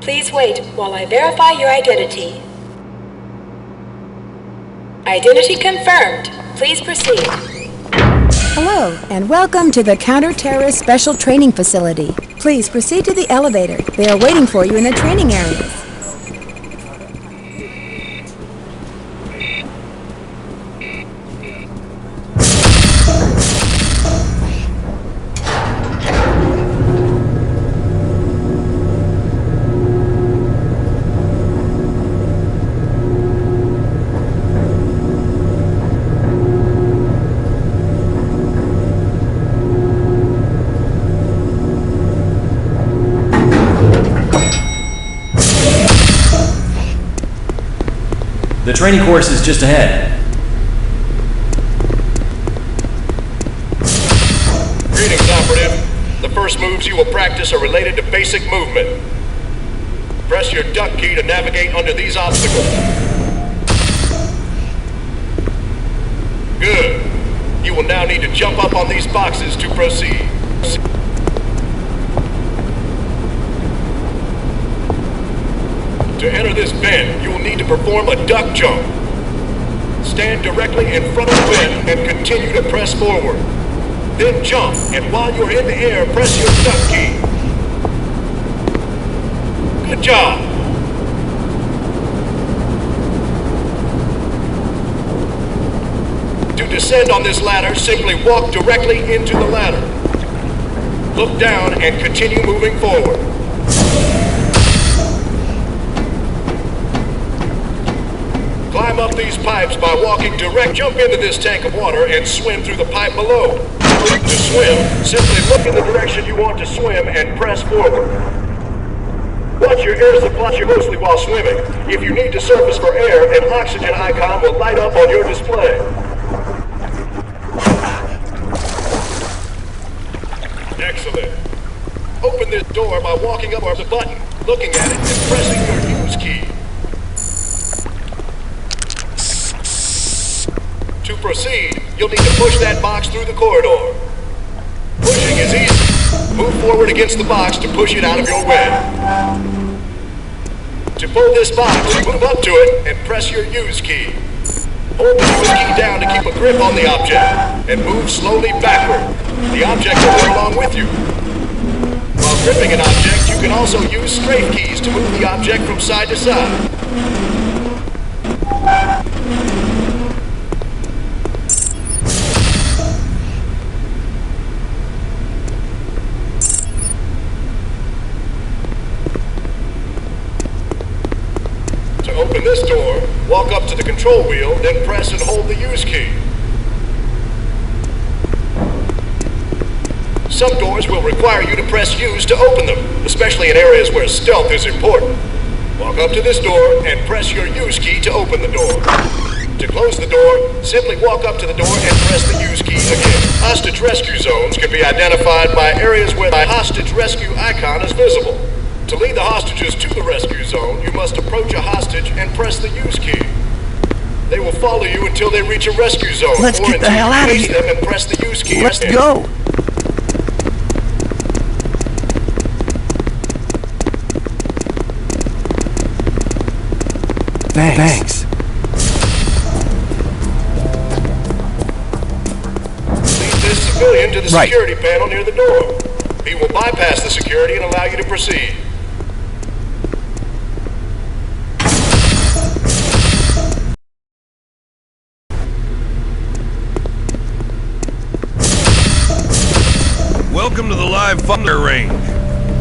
Please wait while I verify your identity. Identity confirmed. Please proceed. Hello, and welcome to the Counter-Terrorist Special Training Facility. Please proceed to the elevator. They are waiting for you in the training areas. The training course is just ahead. Greetings, Operative. The first moves you will practice are related to basic movement. Press your duck key to navigate under these obstacles. Good. You will now need to jump up on these boxes to proceed. To enter this bend, you will need to perform a duck jump. Stand directly in front of the bend and continue to press forward. Then jump, and while you're in the air, press your duck key. Good job. To descend on this ladder, simply walk directly into the ladder. Look down and continue moving forward. Climb up these pipes by walking direct. Jump into this tank of water and swim through the pipe below. To swim, simply look in the direction you want to swim and press forward. Watch your air supply mostly while swimming. If you need to surface for air, an oxygen icon will light up on your display. Excellent. Open this door by walking up the button, looking at it, and pressing your use key. To proceed, you'll need to push that box through the corridor. Pushing is easy. Move forward against the box to push it out of your way. To pull this box, move up to it and press your use key. Hold the use key down to keep a grip on the object, and move slowly backward. The object will move along with you. While gripping an object, you can also use strafe keys to move the object from side to side. Open this door, walk up to the control wheel, then press and hold the use key. Some doors will require you to press use to open them, especially in areas where stealth is important. Walk up to this door and press your use key to open the door. To close the door, simply walk up to the door and press the use key again. Hostage rescue zones can be identified by areas where the hostage rescue icon is visible. To lead the hostages to the rescue zone, you must approach a hostage and press the use key. They will follow you until they reach a rescue zone. Let's get the hell out of here. Them and press the use key. Let's go. Thanks. Lead this civilian to the security panel near the door. He will bypass the security and allow you to proceed. Welcome to the live fire range.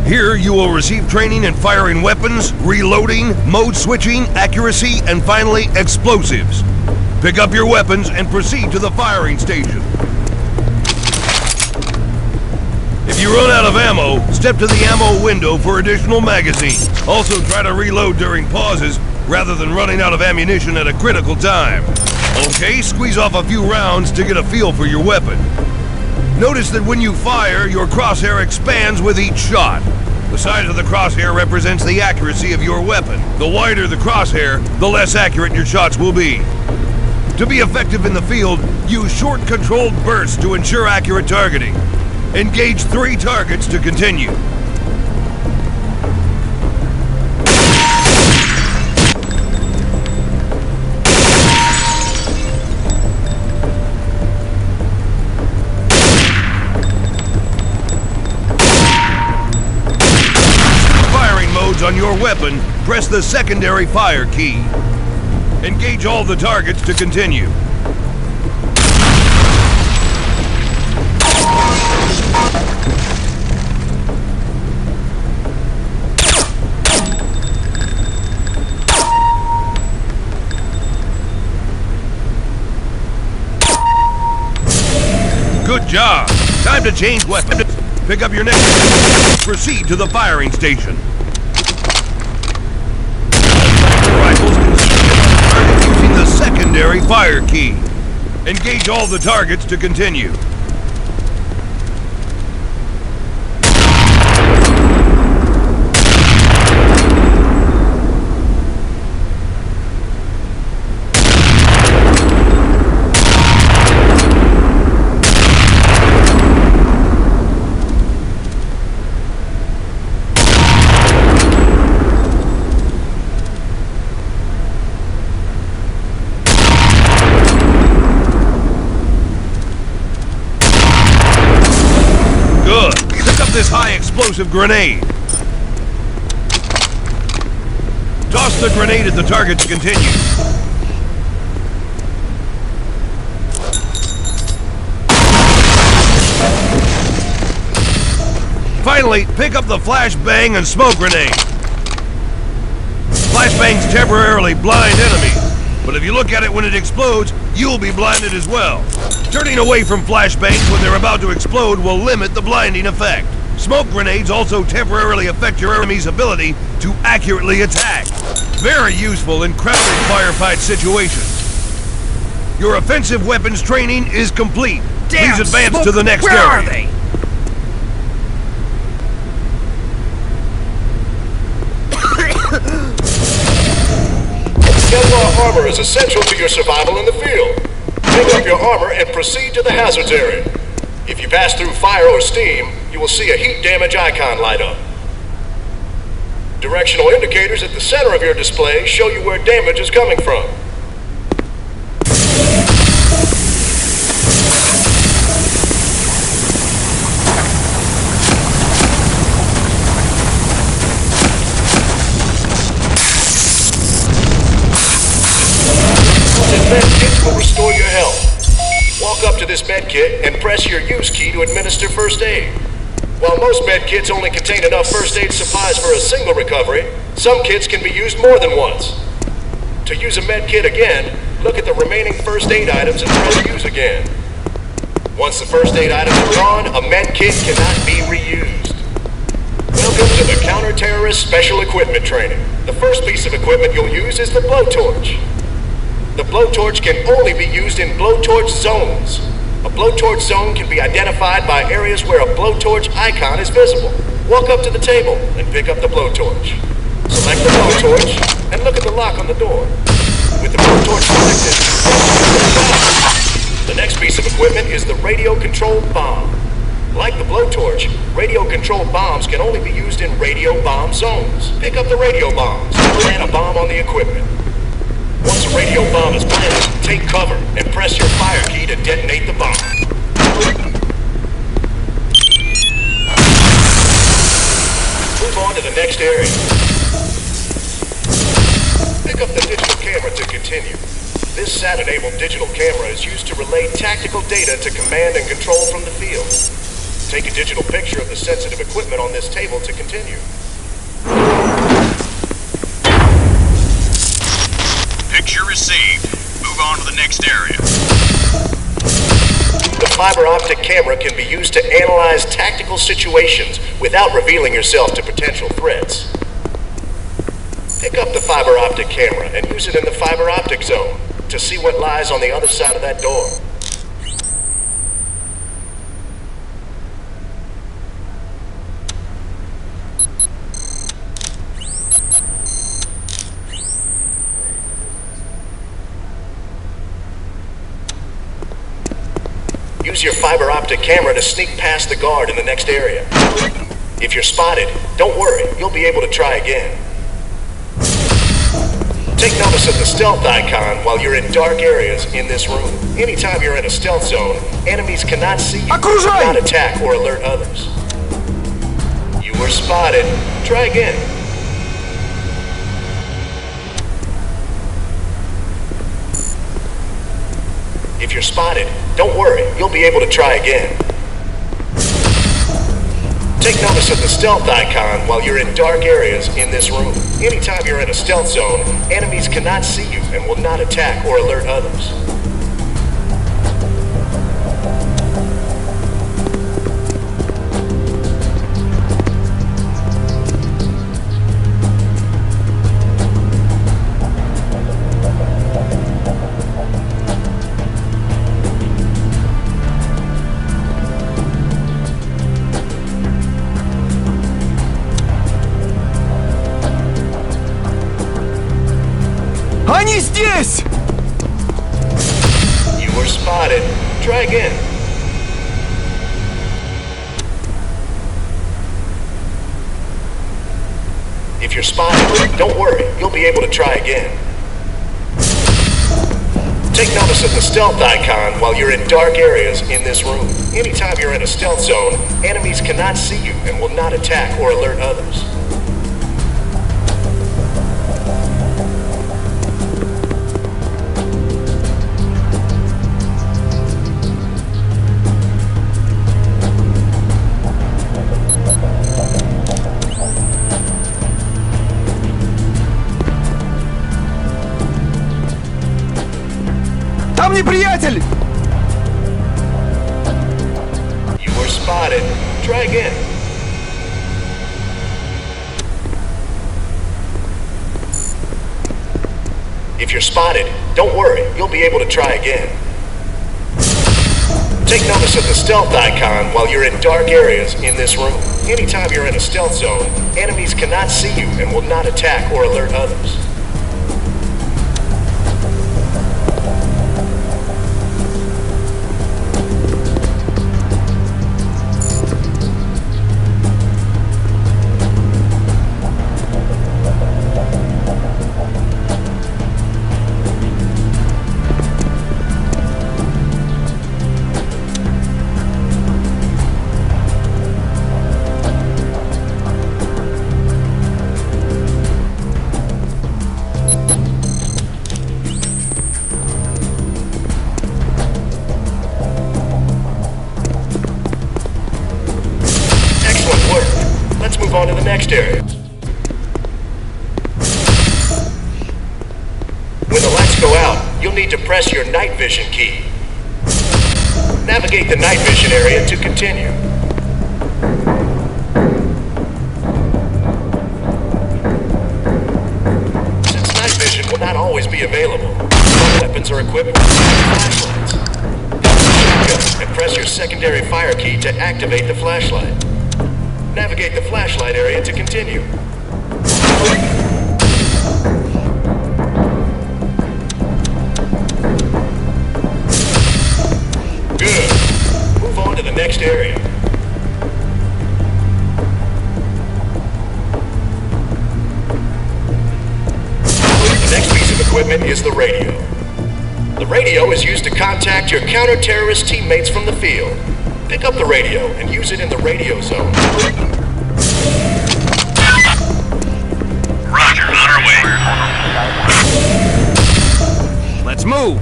Here you will receive training in firing weapons, reloading, mode switching, accuracy, and finally explosives. Pick up your weapons and proceed to the firing station. If you run out of ammo, step to the ammo window for additional magazines. Also try to reload during pauses rather than running out of ammunition at a critical time. Okay, squeeze off a few rounds to get a feel for your weapon. Notice that when you fire, your crosshair expands with each shot. The size of the crosshair represents the accuracy of your weapon. The wider the crosshair, the less accurate your shots will be. To be effective in the field, use short controlled bursts to ensure accurate targeting. Engage 3 targets to continue. your weapon, press the secondary fire key. Engage all the targets to continue. Good job. Time to change weapons. Pick up your next. Proceed to the firing station. Rifles using the secondary fire key. Engage all the targets to continue. This high explosive grenade. Toss the grenade at the target to continue. Finally, pick up the flashbang and smoke grenade. Flashbangs temporarily blind enemies, but if you look at it when it explodes, you'll be blinded as well. Turning away from flashbangs when they're about to explode will limit the blinding effect. Smoke grenades also temporarily affect your enemy's ability to accurately attack. Very useful in crowded firefight situations. Your offensive weapons training is complete. Damn, please advance Smoke, to the next where area. are they? Kevlar armor is essential to your survival in the field. Pick up your armor and proceed to the hazards area. If you pass through fire or steam, you will see a heat damage icon light up. Directional indicators at the center of your display show you where damage is coming from. Medkits will restore your health. Walk up to this medkit and press your use key to administer first aid. While most medkits only contain enough first aid supplies for a single recovery, some kits can be used more than once. To use a medkit again, look at the remaining first aid items and press use again. Once the first aid items are gone, a medkit cannot be reused. Welcome to the Counter-Terrorist Special Equipment Training. The first piece of equipment you'll use is the blowtorch. The blowtorch can only be used in blowtorch zones. A blowtorch zone can be identified by areas where a blowtorch icon is visible. Walk up to the table and pick up the blowtorch. Select the blowtorch and look at the lock on the door. With the blowtorch selected, the next piece of equipment is the radio-controlled bomb. Like the blowtorch, radio-controlled bombs can only be used in radio bomb zones. Pick up the radio bombs and plant a bomb on the equipment. Once a radio bomb is planted, take cover and press your fire key to detonate the bomb. Move on to the next area. Pick up the digital camera to continue. This SAT-enabled digital camera is used to relay tactical data to command and control from the field. Take a digital picture of the sensitive equipment on this table to continue. Picture received. Move on to the next area. The fiber optic camera can be used to analyze tactical situations without revealing yourself to potential threats. Pick up the fiber optic camera and use it in the fiber optic zone to see what lies on the other side of that door. Use your fiber optic camera to sneak past the guard in the next area. If you're spotted, don't worry, you'll be able to try again. Take notice of the stealth icon while you're in dark areas in this room. Anytime you're in a stealth zone, enemies cannot see you, cannot attack or alert others. You were spotted. Try again. If you're spotted, don't worry, you'll be able to try again. Take notice of the stealth icon while you're in dark areas in this room. Anytime you're in a stealth zone, enemies cannot see you and will not attack or alert others. Они здесь! You were spotted. Try again. If you're spotted, don't worry, you'll be able to try again. Take notice of the stealth icon while you're in dark areas in this room. Anytime you're in a stealth zone, enemies cannot see you and will not attack or alert others. Там неприятель! You were spotted. Try again. If you're spotted, don't worry, you'll be able to try again. Take notice of the stealth icon while you're in dark areas in this room. Anytime you're in a stealth zone, enemies cannot see you and will not attack or alert others. Let's move on to the next area. When the lights go out, you'll need to press your night vision key. Navigate the night vision area to continue. Since night vision will not always be available, some weapons are equipped with flashlights. And press your secondary fire key to activate the flashlight. Navigate the flashlight area to continue. Good. Move on to the next area. The next piece of equipment is the radio. The radio is used to contact your counter-terrorist teammates from the field. Pick up the radio and use it in the radio zone. Roger, on our way. Let's move!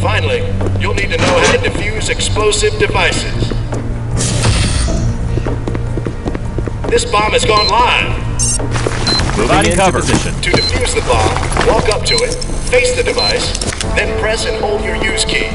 Finally, you'll need to know how to defuse explosive devices. This bomb has gone live. Moving into position. To defuse the bomb, walk up to it, face the device, then press and hold your use key.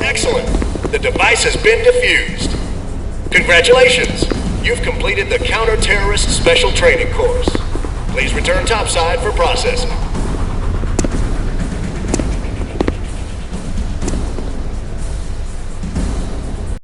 Excellent. The device has been defused. Congratulations. You've completed the Counter-Terrorist Special Training Course. Please return topside for processing.